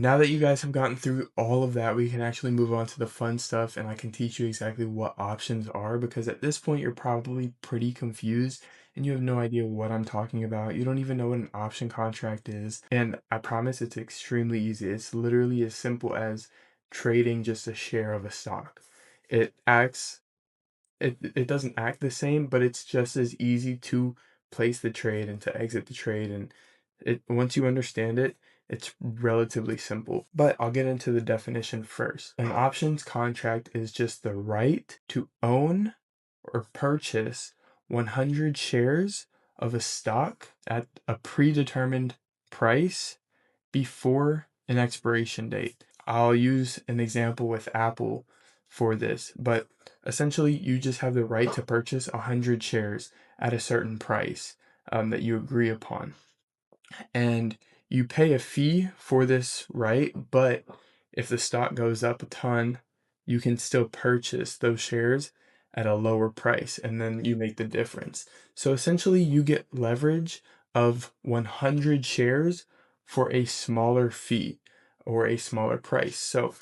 Now that you guys have gotten through all of that, we can actually move on to the fun stuff and I can teach you exactly what options are, because at this point you're probably pretty confused and you have no idea what I'm talking about. You don't even know what an option contract is. And I promise it's extremely easy. It's literally as simple as trading just a share of a stock. It acts it doesn't act the same, but it's just as easy to place the trade and to exit the trade. And it once you understand it, it's relatively simple. But I'll get into the definition first. An options contract is just the right to own or purchase 100 shares of a stock at a predetermined price before an expiration date. I'll use an example with Apple for this, but essentially you just have the right to purchase 100 shares at a certain price that you agree upon. And you pay a fee for this right, but if the stock goes up a ton, you can still purchase those shares at a lower price and then you make the difference. So essentially you get leverage of 100 shares for a smaller fee or a smaller price. So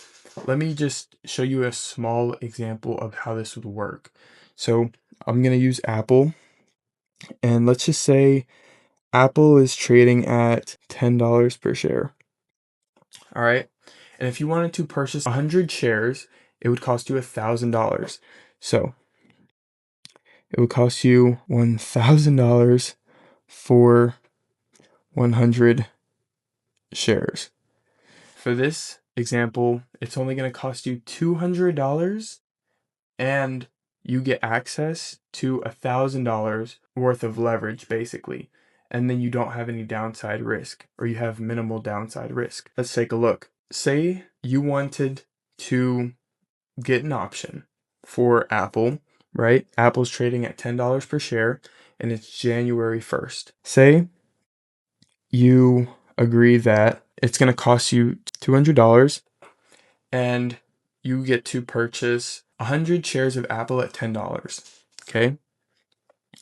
let me just show you a small example of how this would work. So I'm going to use Apple, and let's just say Apple is trading at $10 per share. All right. And if you wanted to purchase 100 shares, it would cost you $1,000. So it would cost you $1,000 for 100 shares. For this example, it's only going to cost you $200 and you get access to $1,000 worth of leverage basically. And then you don't have any downside risk, or you have minimal downside risk. Let's take a look. Say you wanted to get an option for Apple, right? Apple's trading at $10 per share and it's January 1st. Say you agree that it's going to cost you $200 and you get to purchase 100 shares of Apple at $10. Okay?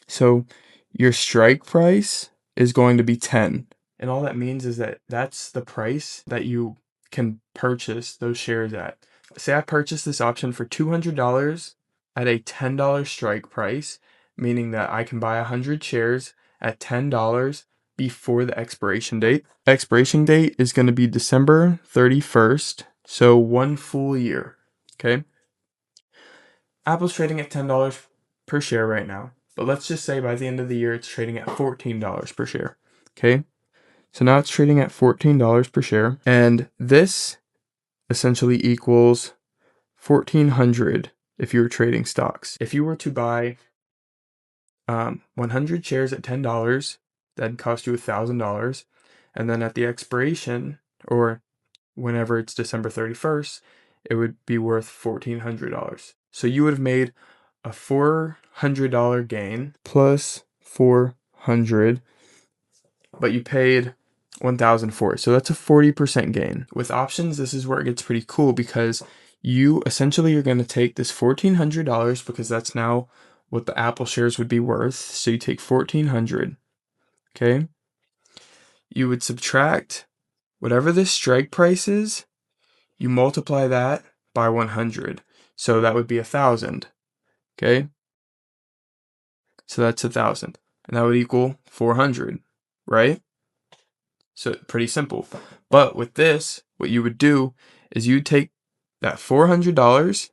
So your strike price is going to be 10. And all that means is that that's the price that you can purchase those shares at. Say I purchased this option for $200 at a $10 strike price, meaning that I can buy 100 shares at $10 before the expiration date. Expiration date is going to be December 31st, so 1 full year. Okay? Apple's trading at $10 per share right now, but let's just say by the end of the year it's trading at $14 per share. Okay? So now it's trading at $14 per share, and this essentially equals 1,400 if you were trading stocks. If you were to buy 100 shares at $10, that'd cost you $1,000, and then at the expiration, or whenever it's December 31st, it would be worth $1,400. So you would have made a $400 gain plus 400, but you paid 1,000 for it. So that's a 40% gain. With options, this is where it gets pretty cool, because you essentially are going to take this $1,400, because that's now what the Apple shares would be worth. So you take 1,400, okay? You would subtract whatever the strike price is, you multiply that by 100. So that would be 1,000, okay? So that's 1,000, and that would equal 400, right? So pretty simple. But with this, what you would do is you take that $400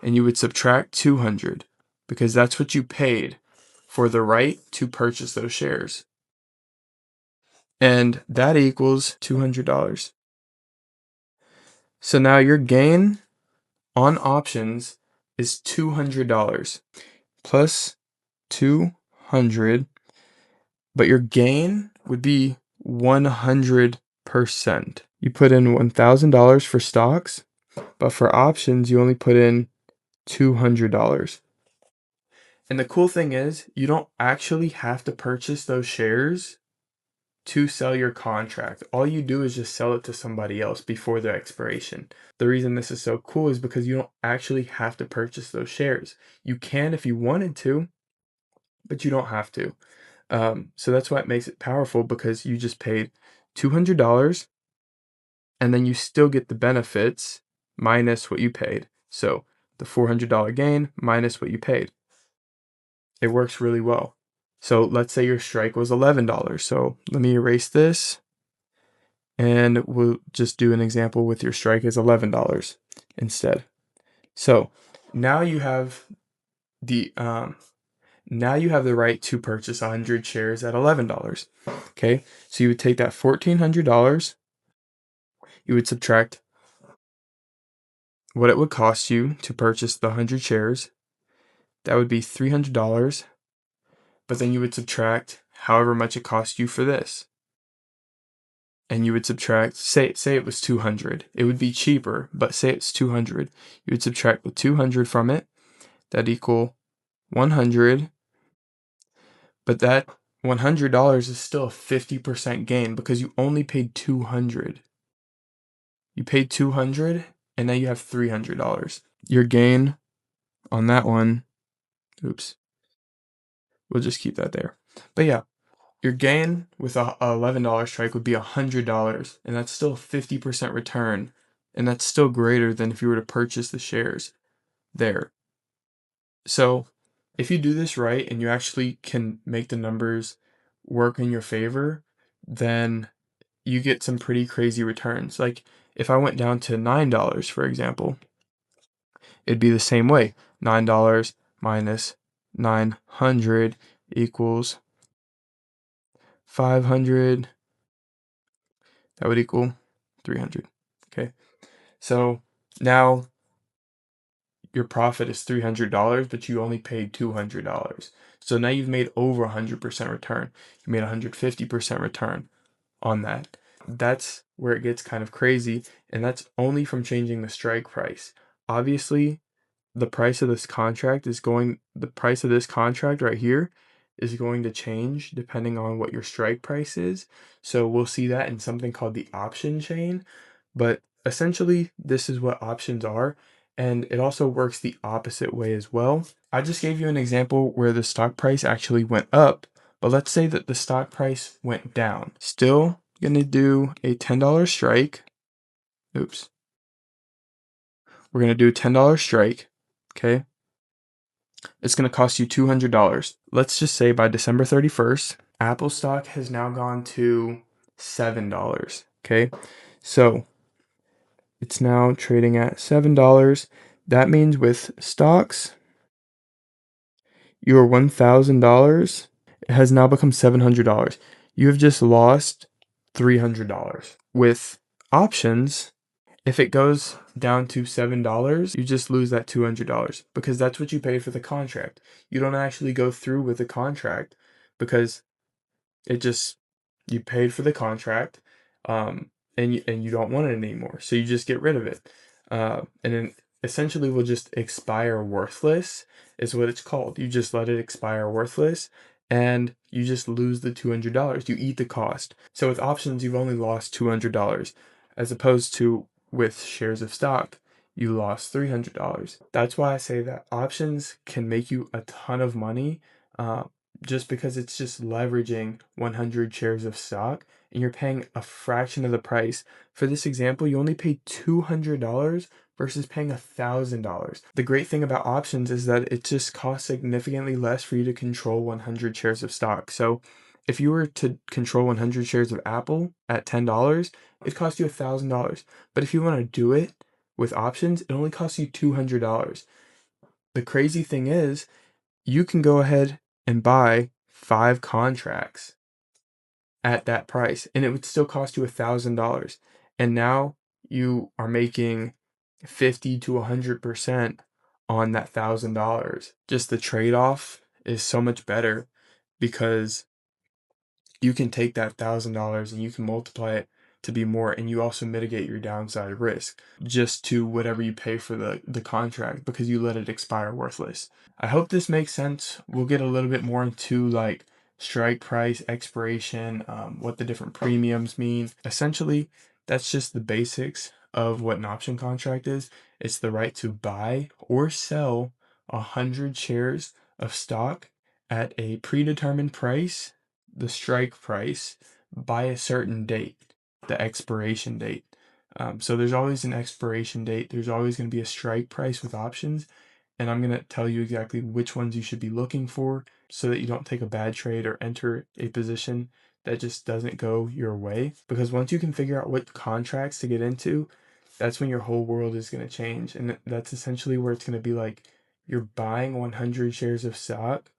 and you would subtract 200, because that's what you paid for the right to purchase those shares. And that equals $200. So now your gain on options is $200 plus 200, but your gain would be 100%. You put in $1,000 for stocks, but for options, you only put in $200. And the cool thing is, you don't actually have to purchase those shares to sell your contract. All you do is just sell it to somebody else before their expiration. The reason this is so cool is because you don't actually have to purchase those shares. You can if you wanted to, but you don't have to. So that's why it makes it powerful, because you just paid $200 and then you still get the benefits minus what you paid. So the $400 gain minus what you paid. It works really well. So let's say your strike was $11. So let me erase this, and we'll just do an example with your strike is $11 instead. So now you have the right to purchase 100 shares at $11. Okay, so you would take that $1,400, you would subtract what it would cost you to purchase the 100 shares. That would be $300, but then you would subtract however much it cost you for this. And you would subtract, say it was 200. It would be cheaper, but say it's 200. You would subtract the 200 from it. That'd equal 100. But that $100 is still a 50% gain because you only paid 200. You paid 200 and now you have $300. Your gain on that one, oops, we'll just keep that there. But yeah, your gain with a $11 strike would be $100, and that's still a 50% return, and that's still greater than if you were to purchase the shares there. So if you do this right and you actually can make the numbers work in your favor, then you get some pretty crazy returns. Like if I went down to $9, for example, it'd be the same way. $9 minus 900 equals 500. That would equal 300. Okay. So now your profit is $300, but you only paid $200. So now you've made over 100% return. You made 150% return on that. That's where it gets kind of crazy, and that's only from changing the strike price. Obviously, the price of this contract right here is going to change depending on what your strike price is. So we'll see that in something called the option chain. But essentially, this is what options are, and it also works the opposite way as well. I just gave you an example where the stock price actually went up, but let's say that the stock price went down. Still gonna do a $10 strike. Oops. We're gonna do a $10 strike, okay? It's going to cost you $200. Let's just say by December 31st, Apple stock has now gone to $7. Okay, so it's now trading at $7. That means with stocks, your $1,000 has now become $700. You have just lost $300. With options, if it goes down to $7, you just lose that $200 because that's what you paid for the contract. You don't actually go through with the contract because it just, you paid for the contract, and you don't want it anymore, so you just get rid of it, and then essentially will just expire worthless is what it's called. You just let it expire worthless, and you just lose the $200. You eat the cost. So with options, you've only lost $200, as opposed to with shares of stock, you lost $300. That's why I say that options can make you a ton of money, just because it's just leveraging 100 shares of stock and you're paying a fraction of the price. For this example, you only paid $200 versus paying $1,000. The great thing about options is that it just costs significantly less for you to control 100 shares of stock. So if you were to control 100 shares of Apple at $10, it costs you $1,000. But if you want to do it with options, it only costs you $200. The crazy thing is, you can go ahead and buy 5 contracts at that price, and it would still cost you $1,000. And now you are making 50 to 100% on that $1,000. Just the trade-off is so much better because you can take that $1,000 and you can multiply it to be more, and you also mitigate your downside risk just to whatever you pay for the contract because you let it expire worthless. I hope this makes sense. We'll get a little bit more into like strike price, expiration, what the different premiums mean. Essentially, that's just the basics of what an option contract is. It's the right to buy or sell 100 shares of stock at a predetermined price, the strike price, by a certain date, the expiration date. So there's always an expiration date. There's always going to be a strike price with options. And I'm going to tell you exactly which ones you should be looking for so that you don't take a bad trade or enter a position that just doesn't go your way. Because once you can figure out what contracts to get into, that's when your whole world is going to change. And that's essentially where it's going to be like you're buying 100 shares of stock,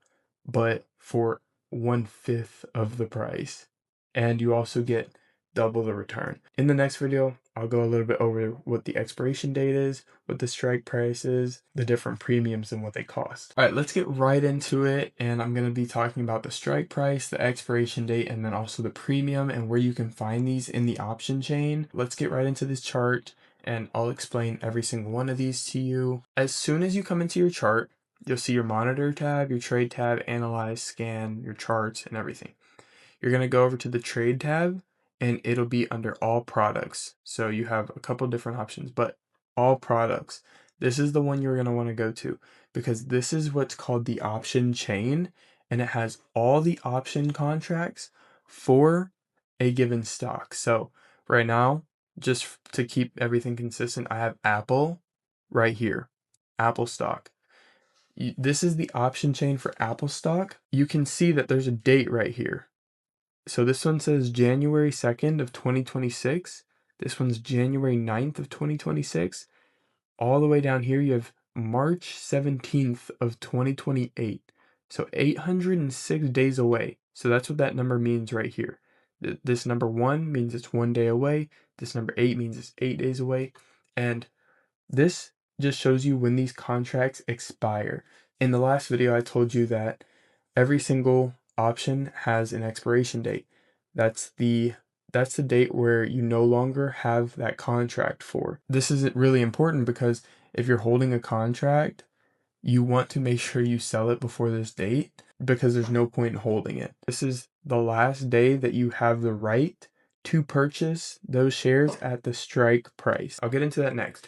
but for 1/5 of the price. And you also get double the return. In the next video, I'll go a little bit over what the expiration date is, what the strike price is, the different premiums and what they cost. All right, let's get right into it. And I'm going to be talking about the strike price, the expiration date, and then also the premium and where you can find these in the option chain. Let's get right into this chart and I'll explain every single one of these to you. As soon as you come into your chart, you'll see your monitor tab, your trade tab, analyze, scan, your charts, and everything. You're going to go over to the trade tab and it'll be under all products. So you have a couple different options, but all products. This is the one you're going to want to go to because this is what's called the option chain and it has all the option contracts for a given stock. So right now, just to keep everything consistent, I have Apple right here, Apple stock. This is the option chain for Apple stock. You can see that there's a date right here. So this one says January 2nd of 2026. This one's January 9th of 2026. All the way down here, you have March 17th of 2028. So 806 days away. So that's what that number means right here. This number 1 means it's 1 day away. This number 8 means it's 8 days away. And this just shows you when these contracts expire. In the last video, I told you that every single option has an expiration date. That's the date where you no longer have that contract for. This is really important because if you're holding a contract, you want to make sure you sell it before this date because there's no point in holding it. This is the last day that you have the right to purchase those shares at the strike price. I'll get into that next,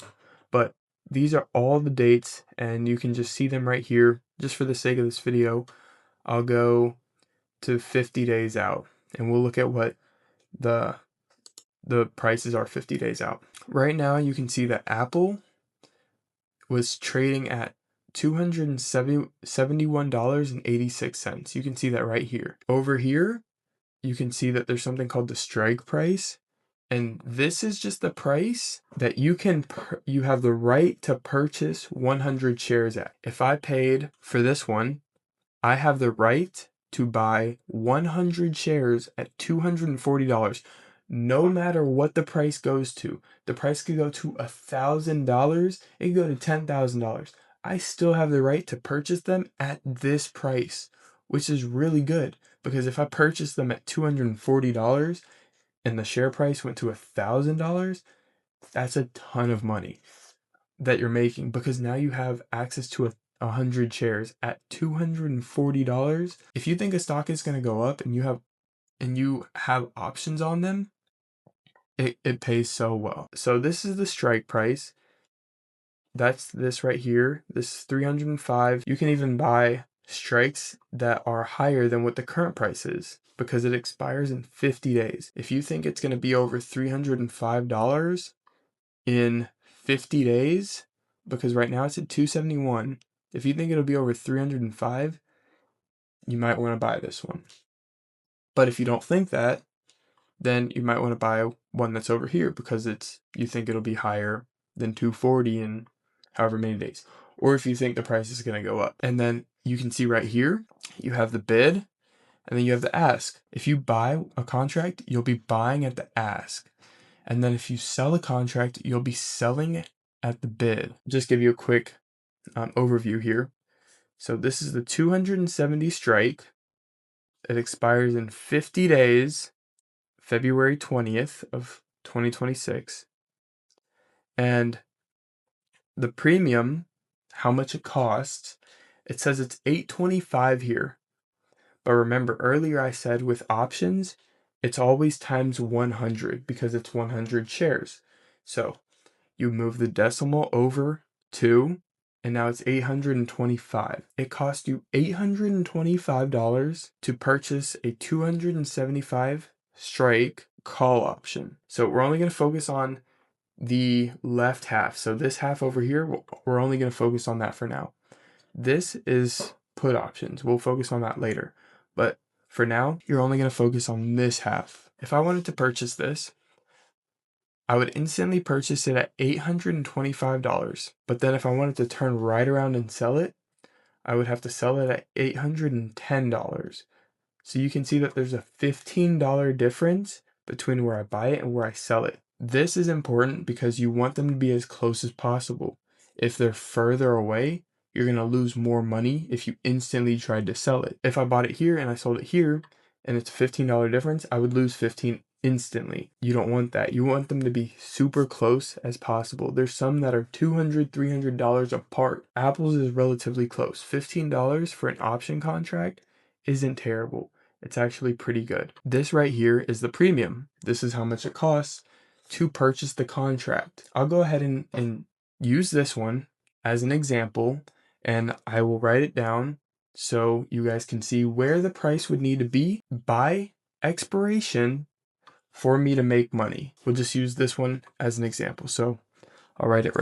but these are all the dates and you can just see them right here. Just for the sake of this video, I'll go to 50 days out and we'll look at what the prices are 50 days out. Right now you can see that Apple was trading at $271.86. You can see that right here. Over here, you can see that there's something called the strike price. And this is just the price that you have the right to purchase 100 shares at. If I paid for this one, I have the right to buy 100 shares at $240, no matter what the price goes to. The price could go to $1,000, it could go to $10,000. I still have the right to purchase them at this price, which is really good because if I purchase them at $240 and the share price went to $1,000, that's a ton of money that you're making because now you have access to 100 shares at $240. If you think a stock is going to go up and you have options on them, it pays so well. So this is the strike price. That's this right here. This is 305. You can even buy strikes that are higher than what the current price is because it expires in 50 days. If you think it's going to be over $305 in 50 days, because right now it's at 271. If you think it'll be over 305, you might want to buy this one. But if you don't think that, then you might want to buy one that's over here because you think it'll be higher than 240 in however many days. Or if you think the price is going to go up. And then you can see right here, you have the bid and then you have the ask. If you buy a contract, you'll be buying at the ask. And then if you sell a contract, you'll be selling at the bid. Just give you a quick overview here. So this is the 270 strike. It expires in 50 days, February 20th of 2026. And the premium, how much it costs, it says it's $825 here. But remember earlier I said with options, it's always times 100 because it's 100 shares. So you move the decimal over 2, and now it's 825. It cost you $825 to purchase a 275 strike call option. So we're only going to focus on the left half. So this half over here, we're only going to focus on that for now. This is put options. We'll focus on that later. But for now, you're only going to focus on this half. If I wanted to purchase this, I would instantly purchase it at $825. But then if I wanted to turn right around and sell it, I would have to sell it at $810. So you can see that there's a $15 difference between where I buy it and where I sell it. This is important because you want them to be as close as possible. If they're further away, you're going to lose more money if you instantly tried to sell it. If I bought it here and I sold it here and it's a $15 difference, I would lose 15 instantly. You don't want that. You want them to be super close as possible. There's some that are $200, $300 apart. Apple's is relatively close. $15 for an option contract isn't terrible. It's actually pretty good. This right here is the premium. This is how much it costs to purchase the contract. I'll go ahead and use this one as an example, and I will write it down so you guys can see where the price would need to be by expiration for me to make money. We'll just use this one as an example. So I'll write it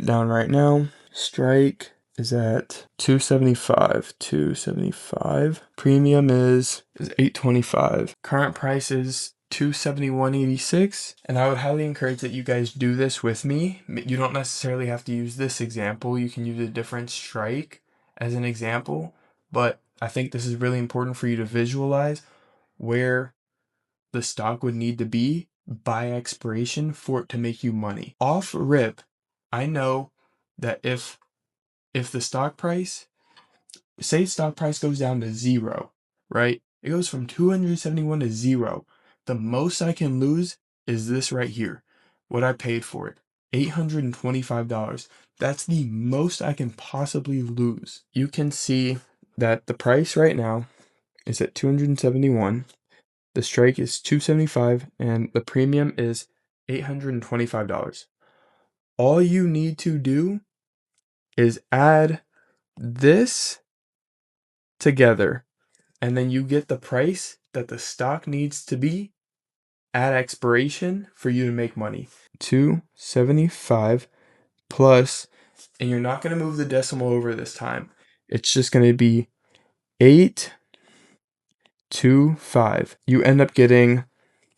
down right now. Strike is at 275. 275. Premium is 825. Current price is 271.86, and I would highly encourage that you guys do this with me. You don't necessarily have to use this example. You can use a different strike as an example, but I think this is really important for you to visualize where the stock would need to be by expiration for it to make you money. Off rip, I know that if the stock price, say stock price goes down to zero, right? It goes from 271 to zero. The most I can lose is this right here. What I paid for it, $825. That's the most I can possibly lose. You can see that the price right now is at 271. The strike is 275 and the premium is $825. All you need to do is add this together, and then you get the price that the stock needs to be at expiration for you to make money. 275 plus, and you're not going to move the decimal over this time. It's just going to be 825. You end up getting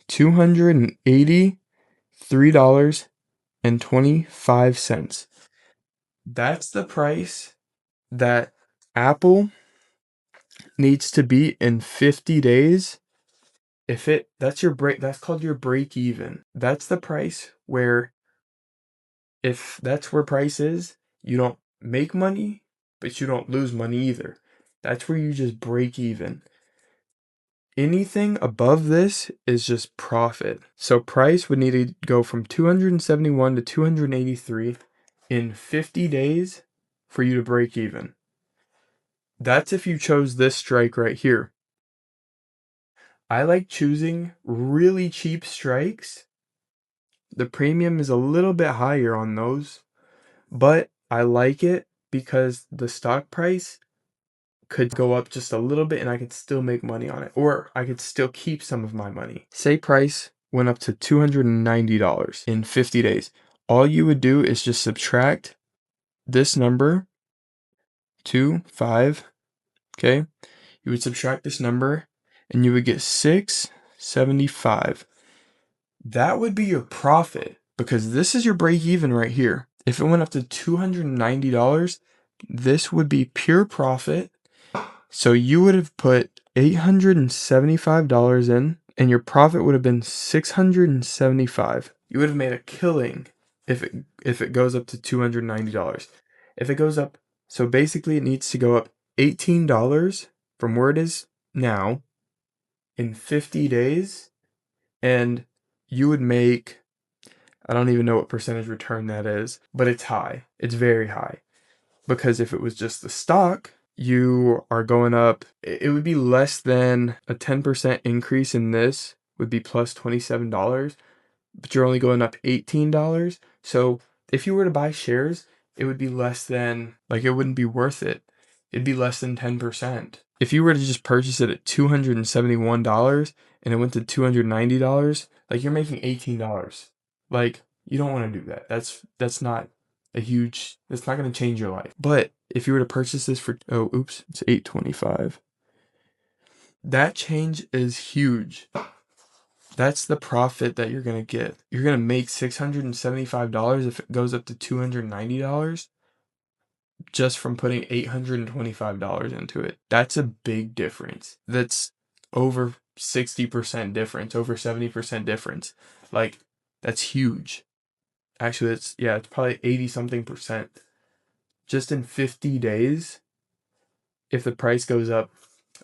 $283.25. That's the price that Apple needs to be in 50 days. That's called your break even. That's the price where, if that's where price is, you don't make money, but you don't lose money either. That's where you just break even. Anything above this is just profit. So price would need to go from 271 to 283 in 50 days for you to break even. That's if you chose this strike right here. I like choosing really cheap strikes. The premium is a little bit higher on those, but I like it because the stock price could go up just a little bit and I could still make money on it, or I could still keep some of my money. Say price went up to $290 in 50 days. All you would do is just subtract this number, 25, okay? You would subtract this number and you would get 675. That would be your profit, because this is your break even right here. If it went up to $290, this would be pure profit. So you would have put $875 in and your profit would have been $675. You would have made a killing if it goes up to $290. If it goes up, so basically it needs to go up $18 from where it is now in 50 days, and you would make, I don't even know what percentage return that is, but it's high. It's very high. Because if it was just the stock, you are going up, it would be less than a 10% increase in this would be plus $27, but you're only going up $18. So if you were to buy shares, it would be less than, like, it wouldn't be worth it. It'd be less than 10%. If you were to just purchase it at $271 and it went to $290, like, you're making $18. Like, You don't want to do that. That's not that's not going to change your life. But if you were to purchase this for, oh, oops, it's 825. That change is huge. That's the profit that you're going to get. You're going to make $675 if it goes up to $290 just from putting $825 into it. That's a big difference. That's over 60% difference, over 70% difference. Like, that's huge. Actually, it's probably 80 something percent. Just in 50 days, if the price goes up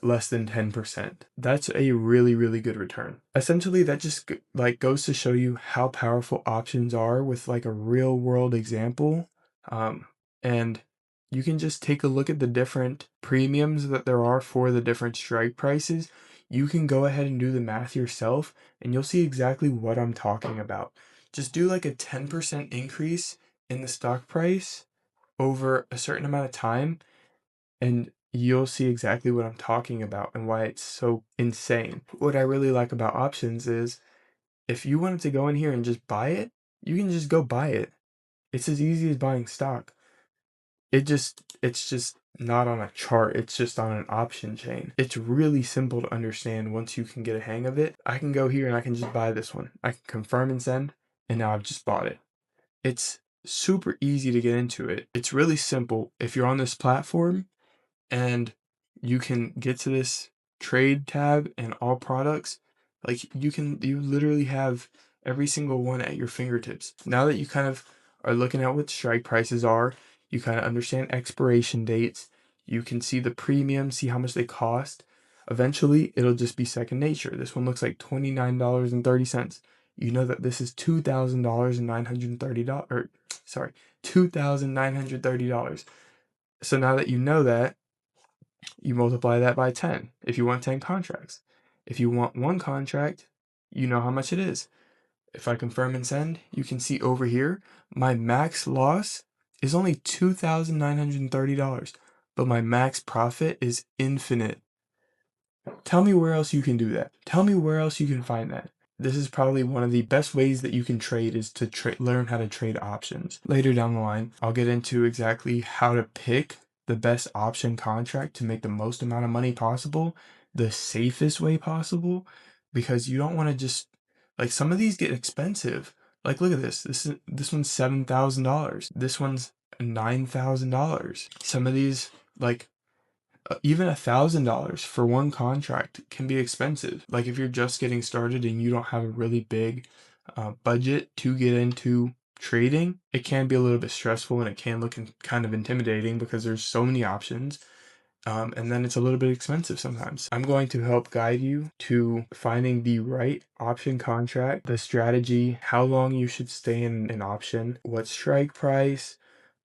less than 10%. That's a really, really good return. Essentially, that just like goes to show you how powerful options are with like a real world example. And you can just take a look at the different premiums that there are for the different strike prices. You can go ahead and do the math yourself and you'll see exactly what I'm talking about. Just do like a 10% increase in the stock price over a certain amount of time and you'll see exactly what I'm talking about and why it's so insane. What I really like about options is if you wanted to go in here and just buy it, you can just go buy it. It's as easy as buying stock. It's just not on a chart. It's just on an option chain. It's really simple to understand once you can get a hang of it. I can go here and I can just buy this one. I can confirm and send, and now I've just bought it. It's super easy to get into it. It's really simple. If you're on this platform, and you can get to this trade tab and all products, like you literally have every single one at your fingertips. Now that you kind of are looking at what strike prices are, you kind of understand expiration dates, you can see the premium, see how much they cost. Eventually it'll just be second nature. This one looks like $29.30. You know that this is $2,930, or sorry, $2,930. So now that you know that, you multiply that by 10 if you want 10 contracts. If you want one contract, you know how much it is. If I confirm and send, you can see over here, my max loss is only $2,930, but my max profit is infinite. Tell me where else you can do that. Tell me where else you can find that. This is probably one of the best ways that you can trade is to learn how to trade options. Later down the line, I'll get into exactly how to pick the best option contract to make the most amount of money possible, the safest way possible, because you don't want to just, like, some of these get expensive. Like, look at this. This one's $7,000. This one's $9,000. Some of these, like, even $1,000 for one contract can be expensive. Like if you're just getting started and you don't have a really big budget to get into trading, it can be a little bit stressful and it can look kind of intimidating because there's so many options. And then it's a little bit expensive sometimes. I'm going to help guide you to finding the right option contract, the strategy, how long you should stay in an option, what strike price,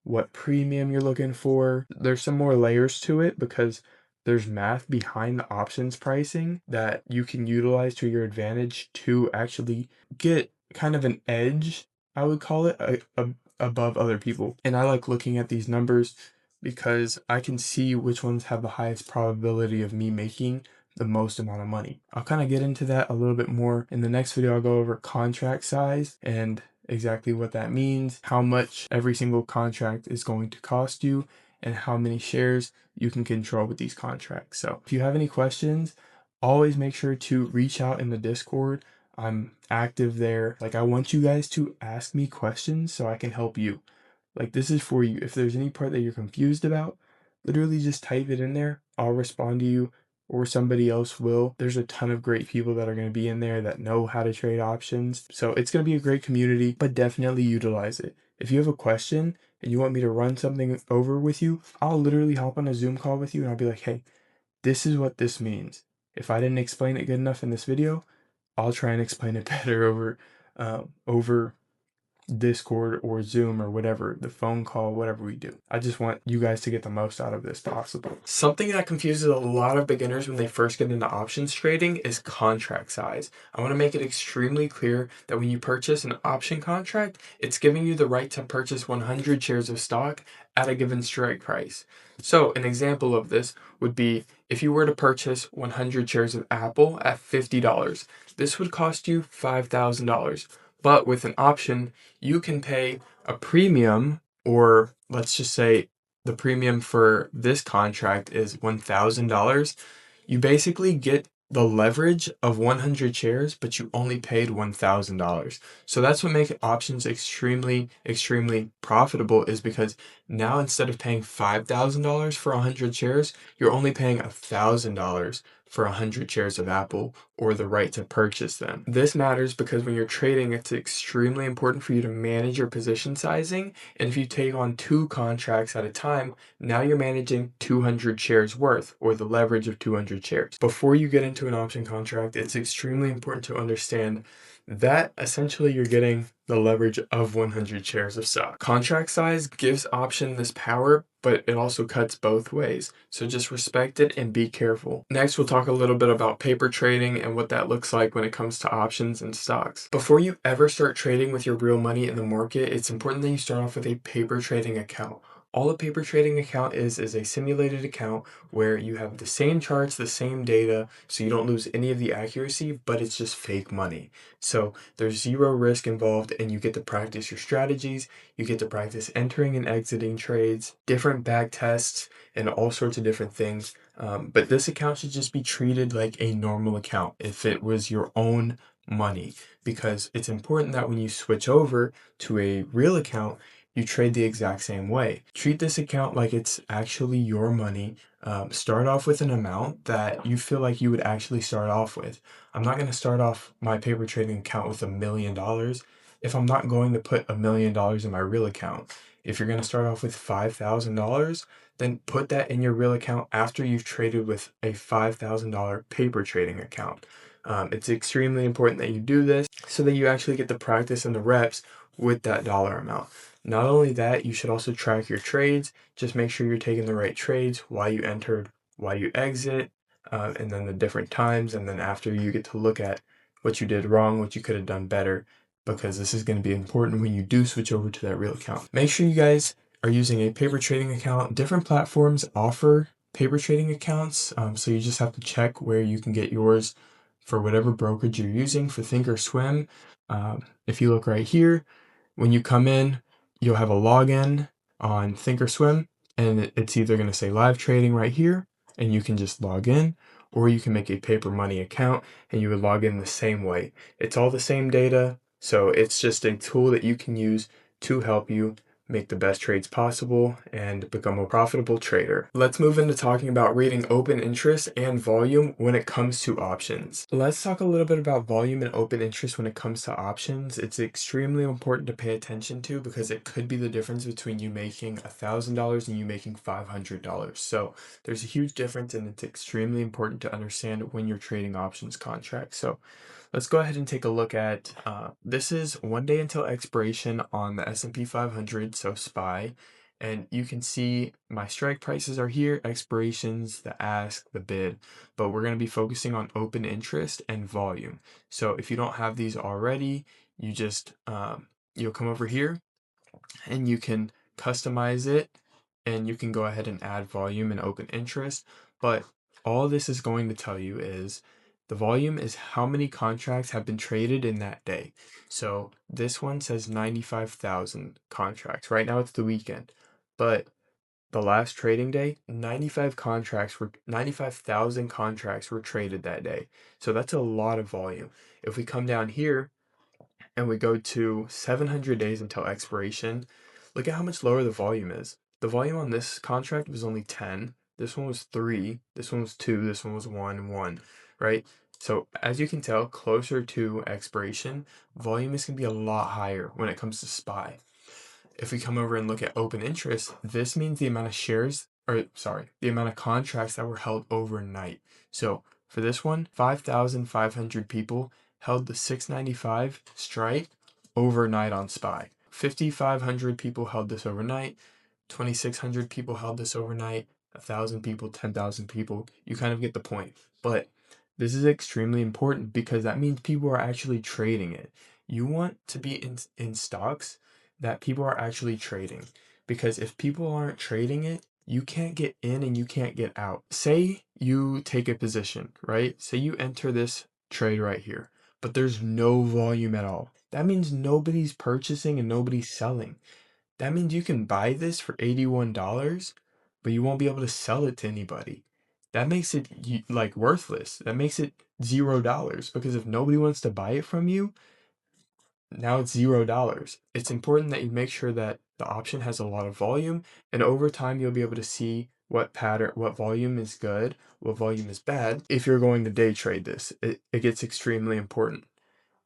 what premium you're looking for. There's some more layers to it because there's math behind the options pricing that you can utilize to your advantage to actually get kind of an edge, I would call it, above other people. And I like looking at these numbers because I can see which ones have the highest probability of me making the most amount of money. I'll kind of get into that a little bit more in the next video. I'll go over contract size and exactly what that means, how much every single contract is going to cost you, and how many shares you can control with these contracts. So if you have any questions, always make sure to reach out in the Discord. I'm active there. Like, I want you guys to ask me questions so I can help you. Like, this is for you. If there's any part that you're confused about, literally just type it in there. I'll respond to you or somebody else will. There's a ton of great people that are going to be in there that know how to trade options. So it's going to be a great community, but definitely utilize it. If you have a question and you want me to run something over with you, I'll literally hop on a Zoom call with you and I'll be like, hey, this is what this means. If I didn't explain it good enough in this video, I'll try and explain it better over Discord or Zoom or whatever, the phone call, whatever we do. I just want you guys to get the most out of this possible. Something that confuses a lot of beginners when they first get into options trading is contract size. I want to make it extremely clear that when you purchase an option contract, it's giving you the right to purchase 100 shares of stock at a given strike price. So an example of this would be if you were to purchase 100 shares of Apple at $50, this would cost you $5,000. But with an option, you can pay a premium, or let's just say the premium for this contract is $1,000. You basically get the leverage of 100 shares, but you only paid $1,000. So that's what makes options extremely, extremely profitable, is because now instead of paying $5,000 for 100 shares, you're only paying $1,000 for 100 shares of Apple, or the right to purchase them. This matters because when you're trading, it's extremely important for you to manage your position sizing. And if you take on 2 contracts at a time, now you're managing 200 shares worth, or the leverage of 200 shares. Before you get into an option contract, it's extremely important to understand that essentially you're getting the leverage of 100 shares of stock. Contract size gives option this power, but it also cuts both ways. So just respect it and be careful. Next, we'll talk a little bit about paper trading and what that looks like when it comes to options and stocks. Before you ever start trading with your real money in the market, it's important that you start off with a paper trading account. All a paper trading account is a simulated account where you have the same charts, the same data, so you don't lose any of the accuracy, but it's just fake money. So there's zero risk involved, and you get to practice your strategies. You get to practice entering and exiting trades, different back tests, and all sorts of different things. But this account should just be treated like a normal account if it was your own money, because it's important that when you switch over to a real account, you trade the exact same way. Treat this account like it's actually your money. Start off with an amount that you feel like you would actually start off with. I'm not going to start off my paper trading account with $1,000,000 if I'm not going to put $1,000,000 in my real account. If you're going to start off with $5,000, then put that in your real account after you've traded with a $5,000 paper trading account. It's extremely important that you do this so that you actually get the practice and the reps with that dollar amount. Not only that, you should also track your trades. Just make sure you're taking the right trades, why you entered, why you exit, and then the different times. And then after, you get to look at what you did wrong, what you could have done better, because this is going to be important when you do switch over to that real account. Make sure you guys are using a paper trading account. Different platforms offer paper trading accounts, so you just have to check where you can get yours for whatever brokerage you're using. For Thinkorswim, if you look right here, when you come in, you'll have a login on Thinkorswim, and it's either going to say live trading right here, and you can just log in, or you can make a paper money account and you would log in the same way. It's all the same data, so it's just a tool that you can use to help you make the best trades possible and become a profitable trader. Let's move into talking about reading open interest and volume when it comes to options. Let's talk a little bit about volume and open interest when it comes to options. It's extremely important to pay attention to because it could be the difference between you making $1,000 and you making $500. So there's a huge difference, and it's extremely important to understand when you're trading options contracts. So let's go ahead and take a look at, this is 1 day until expiration on the S&P 500, so SPY. And you can see my strike prices are here, expirations, the ask, the bid, but we're going to be focusing on open interest and volume. So if you don't have these already, you just, you'll come over here and you can customize it, and you can go ahead and add volume and open interest. But all this is going to tell you is the volume is how many contracts have been traded in that day. So this one says 95,000 contracts. Right now it's the weekend, but the last trading day, 95,000 contracts were traded that day. So that's a lot of volume. If we come down here and we go to 700 days until expiration, look at how much lower the volume is. The volume on this contract was only 10. This one was 3. This one was 2. This one was 1, right? So as you can tell, closer to expiration, volume is going to be a lot higher when it comes to SPY. If we come over and look at open interest, this means the amount of shares, or sorry, the amount of contracts that were held overnight. So for this one, 5,500 people held the 695 strike overnight on SPY. 5,500 people held this overnight. 2,600 people held this overnight. 1,000 people, 10,000 people. You kind of get the point. But this is extremely important because that means people are actually trading it. You want to be in stocks that people are actually trading, because if people aren't trading it, you can't get in and you can't get out. Say you take a position, right? Say you enter this trade right here, but there's no volume at all. that means nobody's purchasing and nobody's selling. That means you can buy this for $81, but you won't be able to sell it to anybody. That makes it like worthless. That makes it $0 because if nobody wants to buy it from you, now it's $0. It's important that you make sure that the option has a lot of volume, and over time you'll be able to see what pattern, what volume is good, what volume is bad. If you're going to day trade this, it gets extremely important.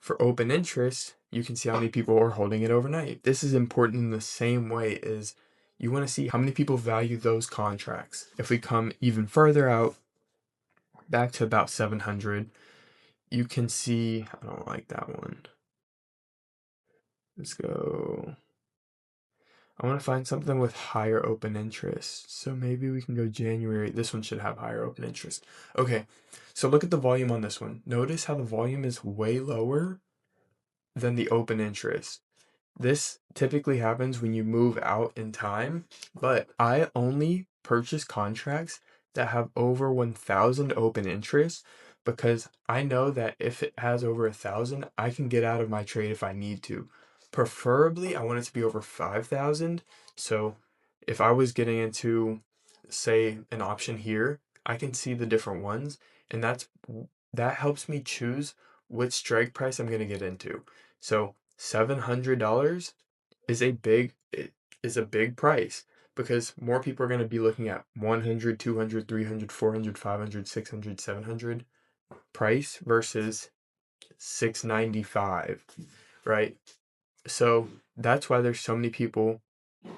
For open interest, you can see how many people are holding it overnight. This is important in the same way as you want to see how many people value those contracts. If we come even further out, back to about 700, you can see, I don't like that one. Let's go. I want to find something with higher open interest. So maybe we can go January. This one should have higher open interest. Okay, so look at the volume on this one. Notice how the volume is way lower than the open interest. This typically happens when you move out in time, but I only purchase contracts that have over 1,000 open interest because I know that if it has over 1,000, I can get out of my trade if I need to. Preferably, I want it to be over 5,000. So if I was getting into, say, an option here, I can see the different ones, and that helps me choose which strike price I'm going to get into. So $700 is a big price because more people are going to be looking at 100, 200, 300, 400, 500, 600, 700 price versus 695, right? So that's why there's so many people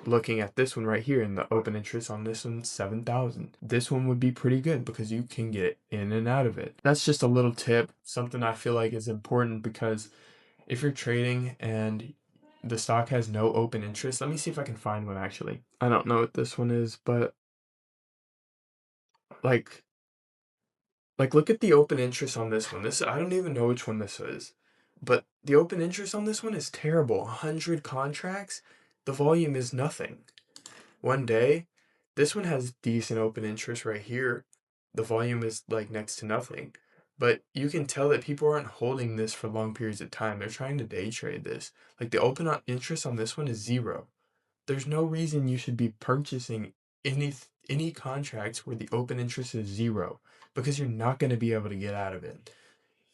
looking at this one right here, and the open interest on this one 7,000. This one would be pretty good because you can get in and out of it. That's just a little tip, something I feel like is important because if you're trading and the stock has no open interest, let me see if I can find one actually. I don't know what this one is, but like look at the open interest on this one. This, I don't even know which one this is. But the open interest on this one is terrible. 100 contracts, the volume is nothing. One day, this one has decent open interest right here. The volume is like next to nothing. But you can tell that people aren't holding this for long periods of time. They're trying to day trade this. Like the open interest on this one is 0. There's no reason you should be purchasing any contracts where the open interest is 0 because you're not going to be able to get out of it.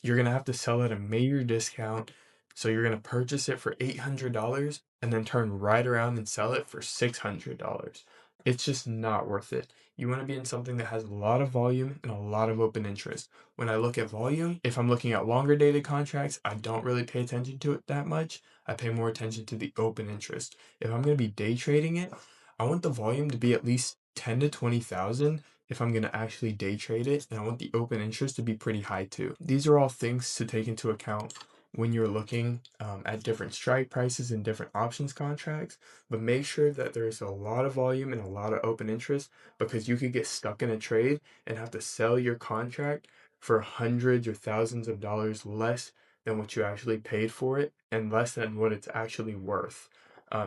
You're going to have to sell at a major discount. So you're going to purchase it for $800 and then turn right around and sell it for $600. It's just not worth it. You want to be in something that has a lot of volume and a lot of open interest. When I look at volume, if I'm looking at longer dated contracts, I don't really pay attention to it that much. I pay more attention to the open interest. If I'm going to be day trading it, I want the volume to be at least 10 to 20,000 if I'm going to actually day trade it, and I want the open interest to be pretty high too. These are all things to take into account when you're looking at different strike prices and different options contracts, but make sure that there's a lot of volume and a lot of open interest because you could get stuck in a trade and have to sell your contract for hundreds or thousands of dollars less than what you actually paid for it and less than what it's actually worth.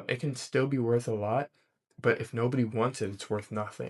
It can still be worth a lot, but if nobody wants it, it's worth nothing.